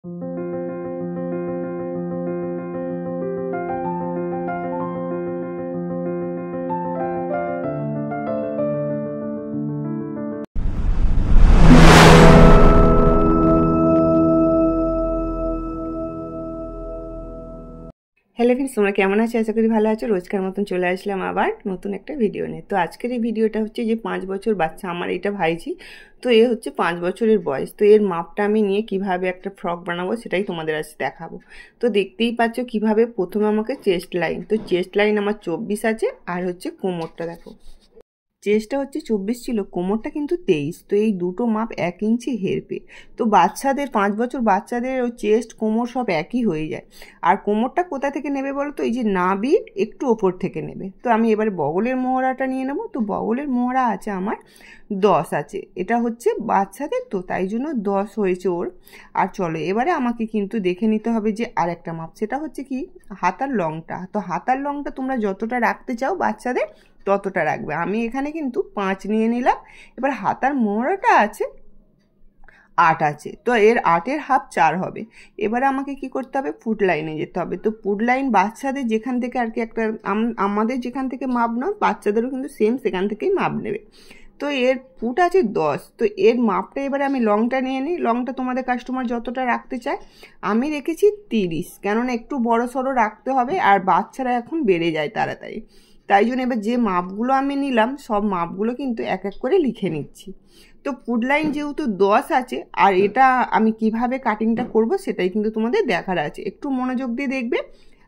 Hello friends, তোমরা কেমন আছো? আশা করি ভালো আছো। রোজকার মতন চলে আসলাম আবার নতুন একটা ভিডিও নিয়ে। তো আজকের এই ভিডিওটা হচ্ছে যে 5 বছর বাচ্চা আমার, এটা ভাইজি। তো এ হচ্ছে 5 বছরের বয়স। তো এর মাপটা আমি নিয়ে কিভাবে একটা ফ্রক বানাবো সেটাই তোমাদের আজকে দেখাবো। তো দেখতেই পাচ্ছ কিভাবে প্রথমে আমাকে চেস্ট লাইন, তো চেস্ট লাইন আমার 24 আছে, আর হচ্ছে কোমরটা দেখো, চেস্টটা হচ্ছে 24 ছিল, কোমরটা কিন্তু 23। তো এই দুটো মাপ 1 ইঞ্চি হেরপে। তো বাচ্চাদের 5 বছর বাচ্চাদের ওই চেস্ট কোমর সব একই হয়ে যায়। আর কোমরটা কোথা থেকে নেবে বলো তো? এই যে নাভির একটু ওপর থেকে নেবে। তো আমি এবারে বগলের মোহরাটা নিয়ে নেবো। তো বগলের মোহরা আছে আমার 10 আছে, এটা হচ্ছে বাচ্চাদের, তো তাই জন্য 10 হয়েছে ওর। আর চলো এবারে আমাকে কিন্তু দেখে নিতে হবে যে আর একটা মাপ, সেটা হচ্ছে কি হাতার লংটা। তো হাতার লংটা তোমরা যতটা রাখতে চাও বাচ্চাদের ততটা রাখবে। আমি এখানে কিন্তু 5 নিয়ে নিলাম। এবার হাতার মোহরাটা আছে 8 আছে, তো এর 8-এর হাফ 4 হবে। এবারে আমাকে কি করতে হবে? ফুট লাইনে যেতে হবে। তো ফুট লাইন বাচ্চাদের যেখান থেকে আর কি একটা আমাদের যেখান থেকে মাপ নাও, বাচ্চাদেরও কিন্তু সেম সেখান থেকেই মাপ নেবে। তো এর ফুট আছে 10। তো এর মাপটা এবারে আমি লংটা নিয়ে নিই। লংটা তোমাদের কাস্টমার যতটা রাখতে চায়, আমি রেখেছি 30, কেননা একটু বড় সড়ো রাখতে হবে, আর বাচ্চারা এখন বেড়ে যায় তাড়াতাড়ি। তাই জন্য এবার যে মাপগুলো আমি নিলাম সব মাপগুলো কিন্তু এক এক করে লিখে নিচ্ছি। তো ফুট লাইন যেহেতু 10 আছে, আর এটা আমি কিভাবে কাটিংটা করব সেটাই কিন্তু তোমাদের দেখার আছে, একটু মনোযোগ দিয়ে দেখবে।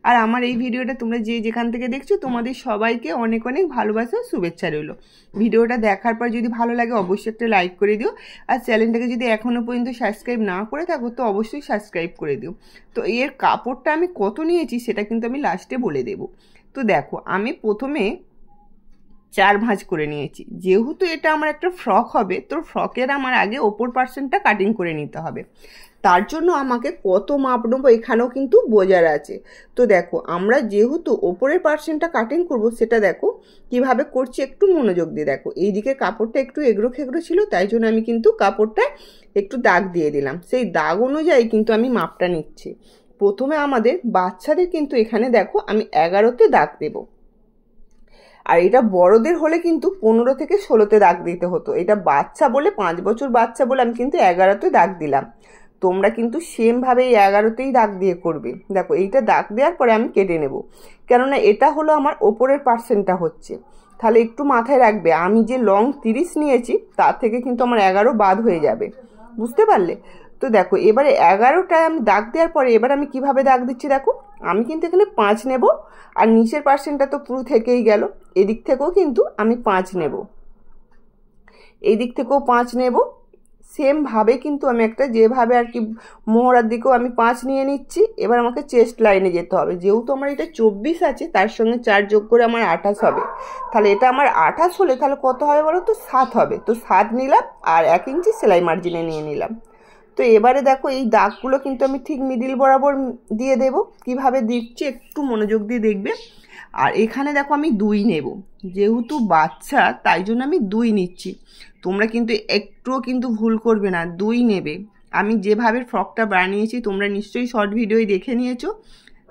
আর আমার এই ভিডিওটা তোমরা যে যেখান থেকে দেখছো তোমাদের সবাইকে অনেক অনেক ভালোবাসা, শুভেচ্ছা রইল। ভিডিওটা দেখার পর যদি ভালো লাগে অবশ্যই একটা লাইক করে দিও, আর চ্যানেলটাকে যদি এখনও পর্যন্ত সাবস্ক্রাইব না করে থাকো তো অবশ্যই সাবস্ক্রাইব করে দিও। তো এর কাপড়টা আমি কত নিয়েছি সেটা কিন্তু আমি লাস্টে বলে দেবো। তো দেখো আমি প্রথমে 4 ভাঁজ করে নিয়েছি। যেহেতু এটা আমার একটা ফ্রক হবে, তো ফ্রকের আমার আগে ওপর পার্সেন্টটা কাটিং করে নিতে হবে। তার জন্য আমাকে কত মাপ নেবো এখানেও কিন্তু বোঝার আছে। তো দেখো আমরা যেহেতু ওপরের পার্সেন্টটা কাটিং করব, সেটা দেখো কিভাবে করছি, একটু মনোযোগ দিয়ে দেখো। এইদিকে কাপড়টা একটু এগড়ো খেগড়ো ছিল, তাই জন্য আমি কিন্তু কাপড়টা একটু দাগ দিয়ে দিলাম। সেই দাগ অনুযায়ী কিন্তু আমি মাপটা নিচ্ছি। প্রথমে আমাদের বাচ্চাদের কিন্তু এখানে দেখো আমি 11তে দাগ দেবো, আর এটা বড়দের হলে কিন্তু 15 থেকে 16তে দাগ দিতে হতো। এটা বাচ্চা বলে 5 বছর বাচ্চা বলে আমি কিন্তু 11তে দাগ দিলাম। তোমরা কিন্তু সেমভাবে এই 11তেই দাগ দিয়ে করবে। দেখো এইটা দাগ দেওয়ার পরে আমি কেটে নেব, কেননা এটা হলো আমার ওপরের পার্সেন্টটা হচ্ছে। তাহলে একটু মাথায় রাখবে, আমি যে লং 30 নিয়েছি তার থেকে কিন্তু আমার 11 বাদ হয়ে যাবে, বুঝতে পারলে? তো দেখো এবারে 11টায় আমি দাগ দেওয়ার পরে এবার আমি কিভাবে দাগ দিচ্ছি দেখো। আমি কিন্তু এখানে 5 নেব, আর নিচের পার্সেন্টটা তো পুরো থেকেই গেল। এদিক থেকেও কিন্তু আমি 5 নেব, এই দিক থেকেও 5 নেব। সেমভাবে কিন্তু আমি একটা যেভাবে আর কি মোহরার দিকেও আমি 5 নিয়ে নিচ্ছি। এবার আমাকে চেস্ট লাইনে যেতে হবে। যেহেতু আমার এটা 24 আছে, তার সঙ্গে 4 যোগ করে আমার 28 হবে। তাহলে এটা আমার 28 হলে তাহলে কত হবে বলো তো? 7 হবে। তো 7 নিলাম, আর 1 ইঞ্চি সেলাই মার্জিনে নিয়ে নিলাম। তো এবারে দেখো এই দাগগুলো কিন্তু আমি ঠিক মিডিল বরাবর দিয়ে দেব। কিভাবে দিচ্ছি একটু মনোযোগ দিয়ে দেখবে। আর এখানে দেখো আমি 2 নেব, যেহেতু বাচ্চা তাই জন্য আমি 2 নিচ্ছি। তোমরা কিন্তু একটুও কিন্তু ভুল করবে না, 2 নেবে। আমি যেভাবে ফ্রকটা বানিয়েছি তোমরা নিশ্চয়ই শর্ট ভিডিওয় দেখে নিয়েছো।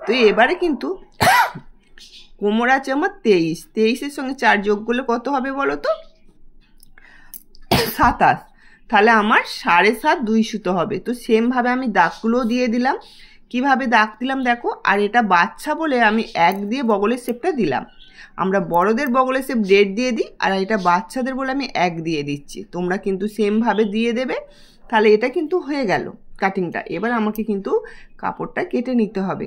তো এবারে কিন্তু কোমর আছে আমার 23, 23-এর সঙ্গে 4 যোগ করলে কত হবে বলো তো? 27। তাহলে আমার 7.5 2 সুতো হবে। তো সেমভাবে আমি দাগগুলোও দিয়ে দিলাম। কিভাবে দাগ দিলাম দেখো। আর এটা বাচ্চা বলে আমি 1 দিয়ে বগলের শেপটা দিলাম। আমরা বড়দের বগলের শেপ 1.5 দিয়ে দিই, আর এটা বাচ্চাদের বলে আমি 1 দিয়ে দিচ্ছি। তোমরা কিন্তু সেমভাবে দিয়ে দেবে। তাহলে এটা কিন্তু হয়ে গেল কাটিংটা। এবার আমাকে কিন্তু কাপড়টা কেটে নিতে হবে।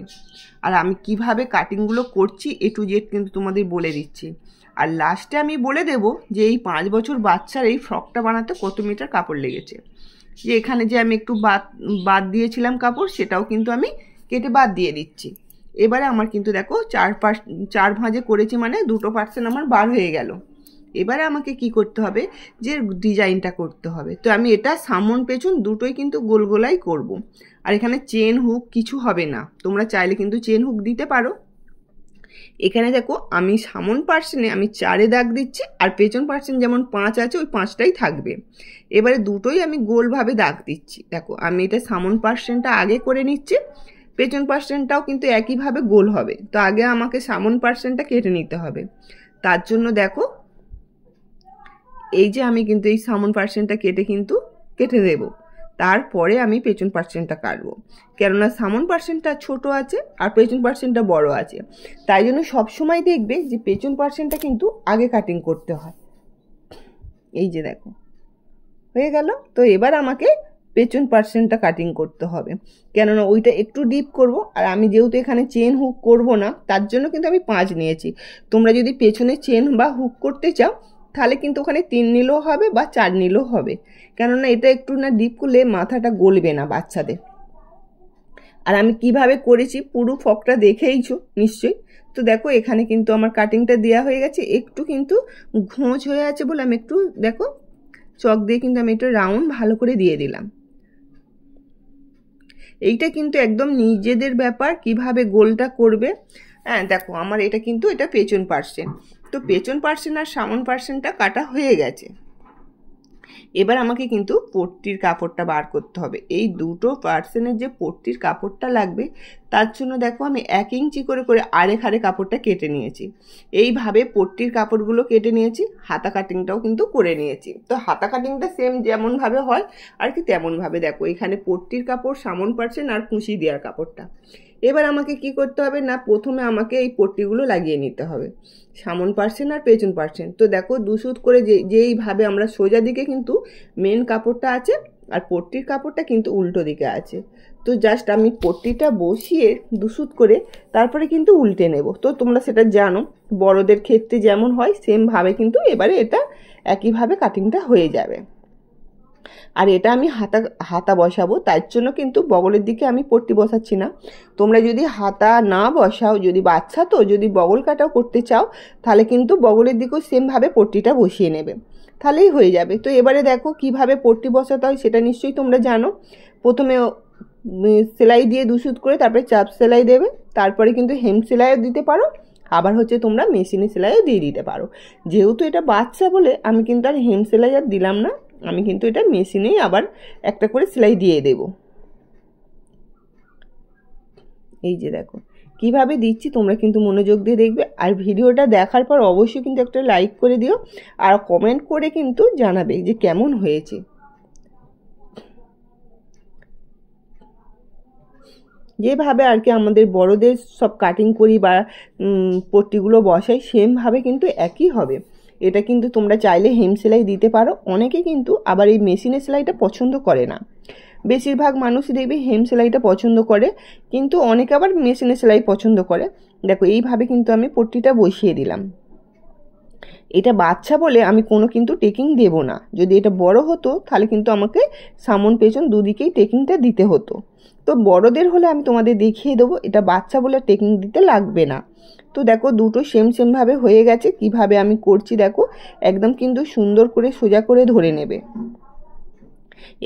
আর আমি কিভাবে কাটিংগুলো করছি A to Z কিন্তু তোমাদের বলে দিচ্ছি। আর লাস্টে আমি বলে দেব যে এই 5 বছর বাচ্চার এই ফ্রকটা বানাতে কত মিটার কাপড় লেগেছে। যে এখানে যে আমি একটু বাদ দিয়েছিলাম কাপড়, সেটাও কিন্তু আমি কেটে বাদ দিয়ে দিচ্ছি। এবারে আমার কিন্তু দেখো 4 ভাঁজে করেছি, মানে 2 পার্সেন্ট আমার বার হয়ে গেল। এবারে আমাকে কি করতে হবে, যে ডিজাইনটা করতে হবে। তো আমি এটা সামন পেছন দুটোই কিন্তু গোল গোলাই করব। আর এখানে চেন হুক কিছু হবে না, তোমরা চাইলে কিন্তু চেন হুক দিতে পারো, এখানে দেখো আমি সামন পার্সেনে আমি 4 দাগ দিচ্ছি, আর পেছন পার্সেন যেমন 5 আছে ওই 5টাই থাকবে। এবারে দুটোই আমি গোলভাবে দাগ দিচ্ছি। দেখো আমি এটা সামন পার্সেনটা আগে করে নিচ্ছি, পেছন পার্সেনটাও কিন্তু একইভাবে গোল হবে। তো আগে আমাকে সামন পার্সেনটা কেটে নিতে হবে। তার জন্য দেখো এই যে আমি কিন্তু এই সামন পার্সেনটা কেটে দেব, তারপরে আমি পেছন পার্সেনটা কাটবো। কেননা সামন পার্সেনটা ছোট আছে আর পেছন পার্সেনটা বড় আছে, তাই জন্য সবসময় দেখবে যে পেছন পার্সেনটা কিন্তু আগে কাটিং করতে হয়। এই যে দেখো হয়ে গেল। তো এবার আমাকে পেছন পার্সেনটা কাটিং করতে হবে, কেননা ওইটা একটু ডিপ করব। আর আমি যেহেতু এখানে চেন হুক করব না, তার জন্য কিন্তু আমি 5 নিয়েছি। তোমরা যদি পেছনে চেন বা হুক করতে চাও তাহলে কিন্তু ওখানে 3 নিলেও হবে বা 4 নিলেও হবে, কেননা এটা একটু না ডিপ করলে মাথাটা গলবে না বাচ্চাদের। আর আমি কিভাবে করেছি পুরো ফকটা দেখেইছো নিশ্চয়ই। তো দেখো এখানে কিন্তু আমার কাটিংটা দেওয়া হয়ে গেছে, একটু কিন্তু ঘোঁচ হয়ে আছে বলে আমি একটু দেখো চক দিয়ে কিন্তু আমি একটু রাউন্ড ভালো করে দিয়ে দিলাম। এইটা কিন্তু একদম নিজেদের ব্যাপার কিভাবে গোলটা করবে। হ্যাঁ দেখো আমার এটা পেছন পার্সেন। তো পেছন পার্সেন আর সামন পার্সেনটা কাটা হয়ে গেছে। এবার আমাকে কিন্তু পট্টির কাপড়টা বার করতে হবে। এই দুটো পার্সেনের যে পট্টির কাপড়টা লাগবে তার জন্য দেখো আমি 1 ইঞ্চি করে আড়ে খাড়ে কাপড়টা কেটে নিয়েছি। এইভাবে পট্টির কাপড়গুলো কেটে নিয়েছি, হাতা কাটিংটাও কিন্তু করে নিয়েছি। তো হাতা কাটিংটা সেম যেমনভাবে হয় আর কি তেমনভাবে দেখো এখানে পট্টির কাপড়, সামন পার্সেন আর কুঁচি দেওয়ার কাপড়টা। এবার আমাকে কি করতে হবে না, প্রথমে আমাকে এই পট্টিগুলো লাগিয়ে নিতে হবে, সামন পার্সেন আর পেছন পার্সেন। তো দেখো 2 সুত করে যেইভাবে আমরা সোজা দিকে কিন্তু মেন কাপড়টা আছে আর পট্টির কাপড়টা কিন্তু উল্টো দিকে আছে। তো জাস্ট আমি পট্টিটা বসিয়ে 2 সুত করে তারপরে কিন্তু উল্টে নেব। তো তোমরা সেটা জানো বড়দের ক্ষেত্রে যেমন হয় সেমভাবে কিন্তু এবারে এটা একইভাবে কাটিংটা হয়ে যাবে। আর এটা আমি হাতা বসাবো, তার জন্য কিন্তু বগলের দিকে আমি পট্টি বসাচ্ছি না। তোমরা যদি হাতা না বসাও, যদি বাচ্চা তো যদি বগল কাটাও করতে চাও তাহলে কিন্তু বগলের দিকেও সেমভাবে পট্টিটা বসিয়ে নেবে, তাহলেই হয়ে যাবে। তো এবারে দেখো কিভাবে পট্টি বসাতে হয় সেটা নিশ্চয়ই তোমরা জানো। প্রথমে সেলাই দিয়ে 2 সুত করে তারপরে চাপ সেলাই দেবে, তারপরে কিন্তু হেম সেলাইও দিতে পারো, আবার হচ্ছে তোমরা মেশিনে সেলাইও দিয়ে দিতে পারো। যেহেতু এটা বাচ্চা বলে আমি কিন্তু আর হেম সেলাই আর দিলাম না, আমি কিন্তু এটা মেশিনেই আবার একটা করে সেলাই দিয়ে দেব। এই যে দেখো কিভাবে দিচ্ছি তোমরা কিন্তু মনোযোগ দিয়ে দেখবে। আর ভিডিওটা দেখার পর অবশ্যই কিন্তু একটা লাইক করে দিও আর কমেন্ট করে কিন্তু জানাবে যে কেমন হয়েছে। যেভাবে আর কি আমাদের বড়দের সব কাটিং করি বা পট্টিগুলো বসাই সেমভাবে কিন্তু একই হবে। এটা কিন্তু তোমরা চাইলে হেম সেলাই দিতে পারো। অনেকে কিন্তু আবার এই মেশিনের সেলাইটা পছন্দ করে না, বেশিরভাগ মানুষই দেখবে হেম সেলাইটা পছন্দ করে, কিন্তু অনেকে আবার মেশিনের সেলাই পছন্দ করে। দেখো এইভাবে কিন্তু আমি পট্টিটা বসিয়ে দিলাম। এটা বাচ্চা বলে আমি কোনো কিন্তু টেকিং দেব না। যদি এটা বড় হতো তাহলে কিন্তু আমাকে সামন পেছন দুদিকেই টেকিংটা দিতে হতো। তো বড়দের হলে আমি তোমাদের দেখিয়ে দেবো, এটা বাচ্চা বলে টেকিং দিতে লাগবে না। তো দেখো দুটো সেমভাবে হয়ে গেছে। কিভাবে আমি করছি দেখো, একদম কিন্তু সুন্দর করে সোজা করে ধরে নেবে।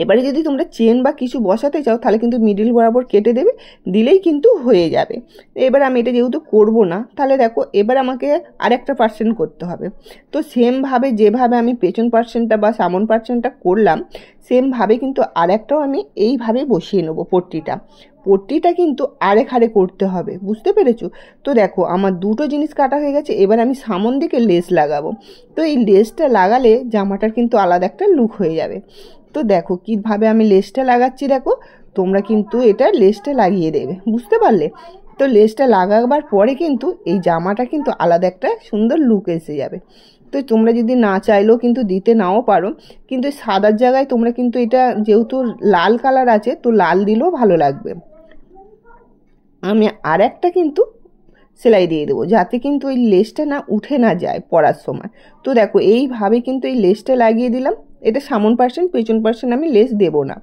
এবারে যদি তোমরা চেন বা কিছু বসাতে চাও তাহলে কিন্তু মিডিল বরাবর কেটে দেবে, দিলেই কিন্তু হয়ে যাবে। এবার আমি এটা যেহেতু করব না তাহলে দেখো এবার আমাকে আরেকটা পার্সেন করতে হবে। তো সেমভাবে যেভাবে আমি পেছন পার্সেনটা বা সামন পার্সেনটা করলাম সেমভাবে কিন্তু আরেকটাও আমি এইভাবে বসিয়ে নেবো। পট্টিটা কিন্তু আড়ে খাড়ে করতে হবে, বুঝতে পেরেছো? তো দেখো আমার দুটো জিনিস কাটা হয়ে গেছে। এবার আমি সামন দিকে লেস লাগাবো। তো এই লেসটা লাগালে জামাটার কিন্তু আলাদা একটা লুক হয়ে যাবে। তো দেখো কিভাবে আমি লেসটা লাগাচ্ছি, দেখো তোমরা কিন্তু এটা লেসটা লাগিয়ে দেবে, বুঝতে পারলে? তো লেসটা লাগাবার পরে কিন্তু এই জামাটা কিন্তু আলাদা একটা সুন্দর লুক এসে যাবে। তো তোমরা যদি না চাইলেও কিন্তু দিতে নাও পারো, কিন্তু সাদার জায়গায় তোমরা কিন্তু এটা যেহেতু লাল কালার আছে তো লাল দিলেও ভালো লাগবে। আমি আর একটা কিন্তু সেলাই দিয়ে দেবো যাতে কিন্তু ওই লেসটা না উঠে না যায় পরার সময়। তো দেখো এইভাবে কিন্তু এই লেসটা লাগিয়ে দিলাম। এটা সামন পার্সেন, পেছন পার্সেন আমি লেস দেব না,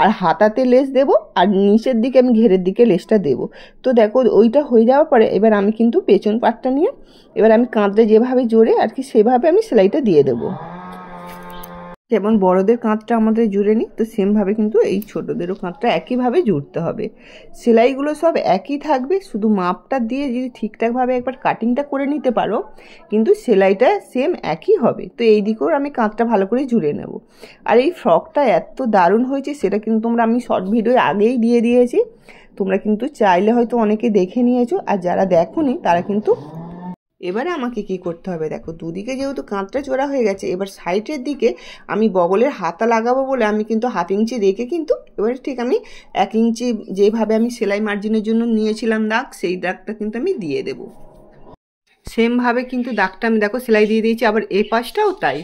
আর হাতাতে লেস দেব আর নিচের দিকে আমি ঘেরের দিকে লেসটা দেব। তো দেখো ওইটা হয়ে যাওয়ার পরে এবার আমি কিন্তু পেছন পার্টটা নিয়ে এবার আমি কাঁধটা যেভাবে জোরে আর কি সেভাবে আমি সেলাইটা দিয়ে দেবো। যেমন বড়দের কাঁধটা আমাদের জুড়ে নিই, তো সেমভাবে কিন্তু এই ছোটোদেরও কাঁধটা একইভাবে জুড়তে হবে। সেলাইগুলো সব একই থাকবে, শুধু মাপটা দিয়ে যদি ঠিকঠাকভাবে একবার কাটিংটা করে নিতে পারো কিন্তু সেলাইটা সেম একই হবে। তো এই দিকেও আমি কাঁধটা ভালো করে জুড়ে নেব। আর এই ফ্রকটা এত দারুণ হয়েছে সেটা কিন্তু আমি শর্ট ভিডিও আগেই দিয়ে দিয়েছি, তোমরা কিন্তু চাইলে হয়তো অনেকে দেখে নিয়েছো, আর যারা দেখোনি তারা কিন্তু এবারে আমাকে কি করতে হবে, দেখো দুদিকে যেহেতু কাঁধটা জোড়া হয়ে গেছে, এবার সাইডের দিকে আমি বগলের হাতা লাগাবো বলে আমি কিন্তু 1/2 ইঞ্চি রেখে কিন্তু এবারে ঠিক আমি 1 ইঞ্চি যেভাবে আমি সেলাই মার্জিনের জন্য নিয়েছিলাম দাগ, সেই দাগটা কিন্তু আমি দিয়ে দেব। সেমভাবে কিন্তু দাগটা আমি দেখো সেলাই দিয়ে দিয়েছি, আবার এই পাশটাও তাই,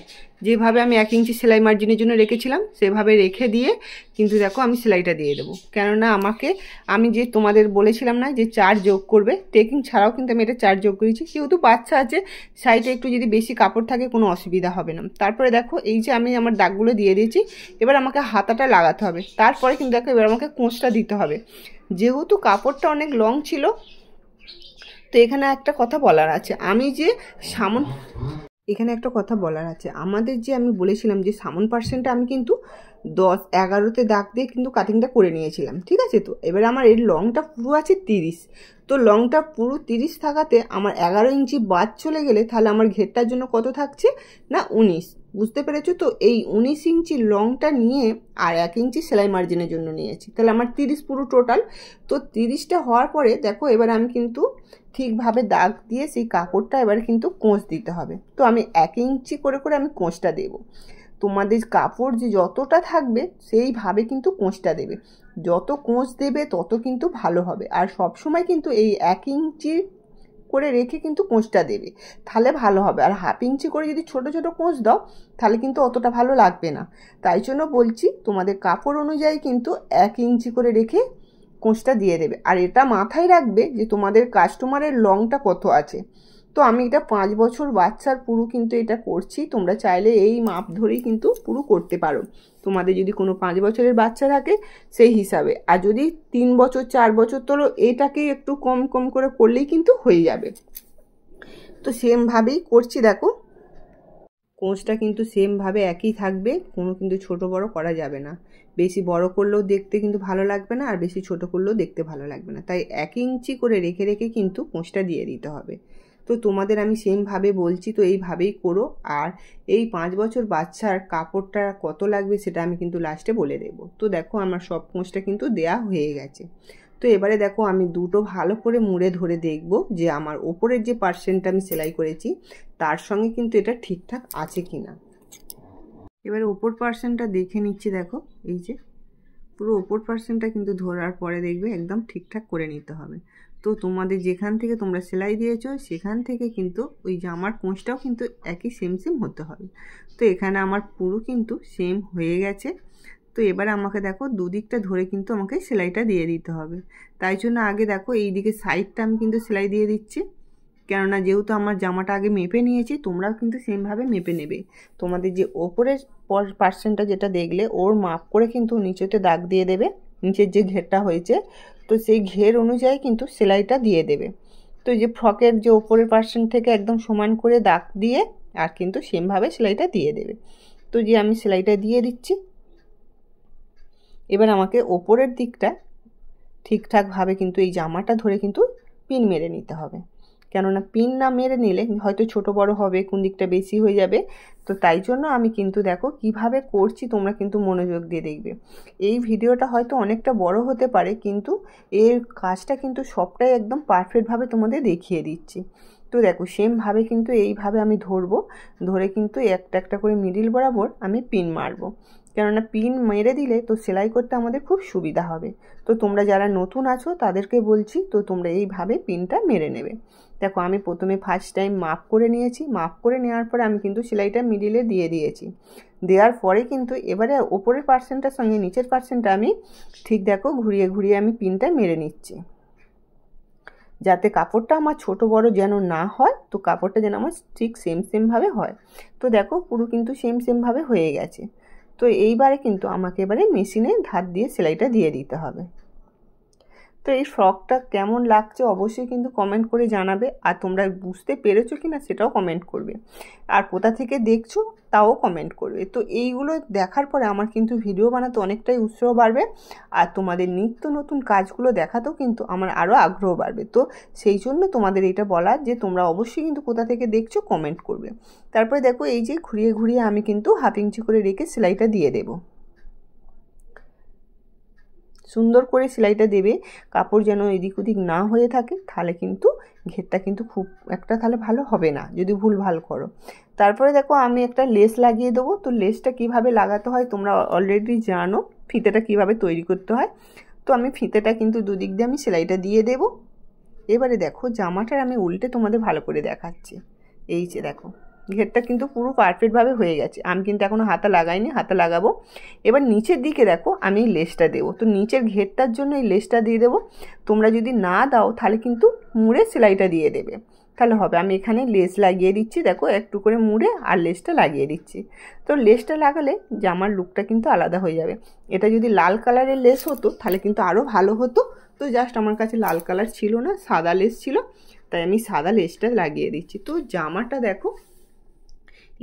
যেভাবে আমি 1 ইঞ্চি সেলাই মার্জিনের জন্য রেখেছিলাম সেভাবে রেখে দিয়ে কিন্তু দেখো আমি সেলাইটা দিয়ে দেবো। কেননা আমি যে তোমাদের বলেছিলাম না যে 4 যোগ করবে, টেকিং ছাড়াও কিন্তু আমি এটা 4 যোগ করেছি, যেহেতু বাচ্চা আছে সাইডে একটু যদি বেশি কাপড় থাকে কোনো অসুবিধা হবে না। তারপরে দেখো এই যে আমি আমার দাগগুলো দিয়ে দিয়েছি, এবার আমাকে হাতাটা লাগাতে হবে, তারপরে কিন্তু দেখো এবার আমাকে কোঁচটা দিতে হবে। যেহেতু কাপড়টা অনেক লং ছিল, তো এখানে একটা কথা বলার আছে, এখানে একটা কথা বলার আছে, আমাদের যে আমি বলেছিলাম যে সামন পার্সেন্টটা আমি কিন্তু 10-11তে দাগ দিয়ে কিন্তু কাটিংটা করে নিয়েছিলাম, ঠিক আছে। তো এবার আমার এর লংটা পুরো আছে 30, তো লংটা পুরো 30 থাকাতে আমার 11 ইঞ্চি বাদ চলে গেলে তাহলে আমার ঘেরটার জন্য কত থাকছে না 19, বুঝতে পেরেছো? তো এই 19 ইঞ্চি লংটা নিয়ে আর 1 ইঞ্চি সেলাই মার্জিনের জন্য নিয়েছি, তাহলে আমার 30 পুরো টোটাল। তো 30টা হওয়ার পরে দেখো এবার আমি কিন্তু ঠিকভাবে দাগ দিয়ে সেই কাপড়টা এবার কিন্তু কোঁচ দিতে হবে। তো আমি 1 ইঞ্চি করে করে আমি কোঁচটা দেব। তোমাদের কাপড় যে যতটা থাকবে সেইভাবে কিন্তু কোঁচটা দেবে, যত কোঁচ দেবে তত কিন্তু ভালো হবে। আর সব সময় কিন্তু এই 1 ইঞ্চি করে রেখে কিন্তু কোঁচটা দেবে, তাহলে ভালো হবে। আর 1/2 ইঞ্চি করে যদি ছোট ছোট কোঁচ দাও তাহলে কিন্তু অতটা ভালো লাগবে না। তাই জন্য বলছি তোমাদের কাপড় অনুযায়ী কিন্তু 1 ইঞ্চি করে রেখে কোঁচটা দিয়ে দেবে। আর এটা মাথায় রাখবে যে তোমাদের কাস্টমারের লংটা কত আছে। তো আমি এটা 5 বছর বাচ্চার পুরো কিন্তু এটা করছি, তোমরা চাইলে এই মাপ ধরেই কিন্তু পুরো করতে পারো, তোমাদের যদি কোনো 5 বছরের বাচ্চা থাকে সেই হিসাবে। আর যদি 3 বছর 4 বছর তোলো এটাকে একটু কম কম করে করলেই কিন্তু হয়ে যাবে। তো সেমভাবেই করছি, দেখো কোঁচটা কিন্তু সেমভাবে একই থাকবে, কোনো কিন্তু ছোট বড় করা যাবে না। বেশি বড় করলেও দেখতে কিন্তু ভালো লাগবে না, আর বেশি ছোট করলেও দেখতে ভালো লাগবে না। তাই 1 ইঞ্চি করে রেখে রেখে কিন্তু কোঁচটা দিয়ে দিতে হবে। তো তোমাদের আমি সেমভাবে বলছি, তো এইভাবেই করো। আর এই 5 বছর বাচ্চার কাপড়টা কত লাগবে সেটা আমি কিন্তু লাস্টে বলে দেবো। তো দেখো আমার সব কোঁচটা কিন্তু দেয়া হয়ে গেছে। তো এবারে দেখো আমি দুটো ভালো করে মুড়ে ধরে দেখব যে আমার ওপরের যে পার্সেন্টটা আমি সেলাই করেছি তার সঙ্গে কিন্তু এটা ঠিকঠাক আছে কিনা। এবারে ওপর পার্সেন্টটা দেখে নিচ্ছি, দেখো এই যে পুরো ওপর পার্সেন্টটা কিন্তু ধরার পরে দেখবে একদম ঠিকঠাক করে নিতে হবে। তো তোমাদের যেখান থেকে তোমরা সেলাই দিয়েছো সেখান থেকে কিন্তু ওই জামার কোঁচটাও কিন্তু একই সেম সেম হতে হবে। তো এখানে আমার পুরো কিন্তু সেম হয়ে গেছে। তো এবার আমাকে দেখো দুদিকটা ধরে কিন্তু আমাকে সেলাইটা দিয়ে দিতে হবে। তাই জন্য আগে দেখো এই দিকে সাইডটা আমি কিন্তু সেলাই দিয়ে দিচ্ছি, কেননা যেহেতু আমার জামাটা আগে মেপে নিয়েছি, তোমরাও কিন্তু সেমভাবে মেপে নেবে। তোমাদের যে ওপরের পার্সেন্টটা যেটা দেখলে ওর মাপ করে কিন্তু নিচেতে দাগ দিয়ে দেবে, নিচের যে ঘেরটা হয়েছে তো সেই ঘের অনুযায়ী কিন্তু সেলাইটা দিয়ে দেবে। তো যে ফ্রকের যে ওপরের পার্সেন্ট থেকে একদম সমান করে দাগ দিয়ে আর কিন্তু সেমভাবে সেলাইটা দিয়ে দেবে। তো যে আমি সেলাইটা দিয়ে দিচ্ছি, এবার আমাকে ওপরের দিকটা ঠিকঠাকভাবে কিন্তু এই জামাটা ধরে কিন্তু পিন মেরে নিতে হবে, কেননা পিন না মেরে নিলে হয়তো ছোট বড় হবে, কোন দিকটা বেশি হয়ে যাবে। তো তাই জন্য আমি কিন্তু দেখো কিভাবে করছি, তোমরা কিন্তু মনোযোগ দিয়ে দেখবে। এই ভিডিওটা হয়তো অনেকটা বড় হতে পারে, কিন্তু এর কাজটা কিন্তু সবটাই একদম পারফেক্টভাবে তোমাদের দেখিয়ে দিচ্ছি। তো দেখো সেমভাবে কিন্তু এইভাবে আমি ধরে কিন্তু একটা একটা করে মিডিল বরাবর আমি পিন মারবো, কেননা পিন মেরে দিলে তো সেলাই করতে আমাদের খুব সুবিধা হবে। তো তোমরা যারা নতুন আছো তাদেরকে বলছি, তো তোমরা এইভাবে পিনটা মেরে নেবে। দেখো আমি প্রথমে ফার্স্ট টাইম মাপ করে নিয়েছি, মাপ করে নেওয়ার পরে আমি কিন্তু সেলাইটা মিডিলে দিয়ে দিয়েছি। দেওয়ার পরে কিন্তু এবারে ওপরের পার্সেন্টটার সঙ্গে নিচের পার্সেন্টটা আমি ঠিক দেখো ঘুরিয়ে ঘুরিয়ে আমি পিনটা মেরে নিচ্ছি, যাতে কাপড়টা আমার ছোট বড় যেন না হয়, তো কাপড়টা যেন আমার ঠিক সেমভাবে হয়। তো দেখো পুরো কিন্তু সেমভাবে হয়ে গেছে। তো এইবারে কিন্তু আমাকে এবারে মেশিনে ধার দিয়ে সেলাইটা দিয়ে দিতে হবে। তো এই ফ্রকটা কেমন লাগছে অবশ্যই কিন্তু কমেন্ট করে জানাবে, আর তোমরা বুঝতে পেরেছো কি না সেটাও কমেন্ট করবে, আর কোথা থেকে দেখছো তাও কমেন্ট করবে। তো এইগুলো দেখার পরে আমার কিন্তু ভিডিও বানাতে অনেকটাই উৎসাহ বাড়বে, আর তোমাদের নিত্য নতুন কাজগুলো দেখাতেও কিন্তু আমার আরও আগ্রহ বাড়বে। তো সেই জন্য তোমাদের এটা বলার যে তোমরা অবশ্যই কিন্তু কোথা থেকে দেখছো কমেন্ট করবে। তারপরে দেখো এই যে ঘুরিয়ে ঘুরিয়ে আমি কিন্তু 1/2 ইঞ্চি করে রেখে সেলাইটা দিয়ে দেবো। সুন্দর করে সেলাইটা দেবে, কাপড় যেন এদিক ওদিক না হয়ে থাকে, তাহলে কিন্তু ঘেরটা কিন্তু খুব একটা তাহলে ভালো হবে না যদি ভুল ভাল করো। তারপরে দেখো আমি একটা লেস লাগিয়ে দেবো। তো লেসটা কিভাবে লাগাতে হয় তোমরা অলরেডি জানো, ফিতেটা কিভাবে তৈরি করতে হয়। তো আমি ফিতেটা কিন্তু দুদিক দিয়ে আমি সেলাইটা দিয়ে দেবো। এবারে দেখো জামাটার আমি উল্টে তোমাদের ভালো করে দেখাচ্ছি। এই যে দেখো ঘেরটা কিন্তু পুরো পারফেক্টভাবে হয়ে গেছে, আমি কিন্তু এখনও হাতা লাগাইনি, হাতা লাগাবো। এবার নিচের দিকে দেখো আমি লেসটা দেবো, তো নিচের ঘেরটার জন্য এই লেসটা দিয়ে দেবো। তোমরা যদি না দাও তাহলে কিন্তু মুড়ে সেলাইটা দিয়ে দেবে, তাহলে হবে। আমি এখানে লেস লাগিয়ে দিচ্ছি, দেখো একটু করে মুড়ে আর লেসটা লাগিয়ে দিচ্ছি। তো লেসটা লাগালে জামার লুকটা কিন্তু আলাদা হয়ে যাবে। এটা যদি লাল কালারের লেস হতো তাহলে কিন্তু আরও ভালো হতো। তো জাস্ট আমার কাছে লাল কালার ছিল না, সাদা লেস ছিল, তাই আমি সাদা লেসটা লাগিয়ে দিচ্ছি। তো জামাটা দেখো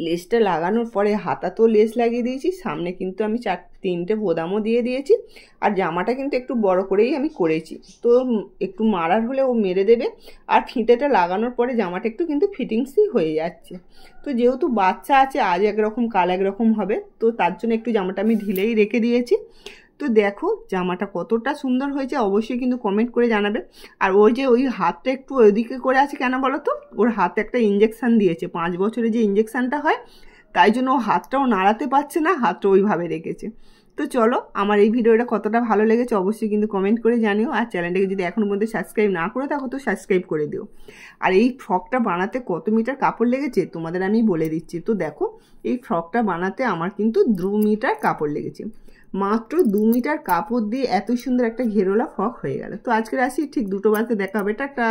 লেসটা লাগানোর পরে হাতাতেও লেস লাগিয়ে দিয়েছি, সামনে কিন্তু আমি 3টে বোতামও দিয়ে দিয়েছি, আর জামাটা কিন্তু একটু বড় করেই আমি করেছি। তো একটু মারার হলে ও মেরে দেবে, আর ফিতেটা লাগানোর পরে জামাটা একটু কিন্তু ফিটিংসই হয়ে যাচ্ছে। তো যেহেতু বাচ্চা আছে আজ একরকম কাল একরকম হবে, তো তার জন্য একটু জামাটা আমি ঢিলেই রেখে দিয়েছি। তো দেখো জামাটা কতটা সুন্দর হয়েছে অবশ্যই কিন্তু কমেন্ট করে জানাবে। আর ওই যে ওই হাতটা একটু ওইদিকে করে আছে কেন বলো তো, ওর হাতে একটা ইঞ্জেকশান দিয়েছে, 5 বছরে যে ইঞ্জেকশানটা হয়, তাই জন্য ও হাতটাও নাড়াতে পারছে না, হাতটা ওইভাবে রেখেছে। তো চলো আমার এই ভিডিওটা কতটা ভালো লেগেছে অবশ্যই কিন্তু কমেন্ট করে জানিও, আর চ্যানেলটাকে যদি এখনো পর্যন্ত সাবস্ক্রাইব না করে থাকো তো সাবস্ক্রাইব করে দিও। আর এই ফ্রকটা বানাতে কত মিটার কাপড় লেগেছে তোমাদের আমি বলে দিচ্ছি। তো দেখো এই ফ্রকটা বানাতে আমার কিন্তু 2 মিটার কাপড় লেগেছে, মাত্র 2 মিটার কাপড় দিয়ে এত সুন্দর একটা ঘেরোলা ফ্রক হয়ে গেল। তো আজকে আসি, ঠিক 2টো বাজতে দেখা হবে, টাটা।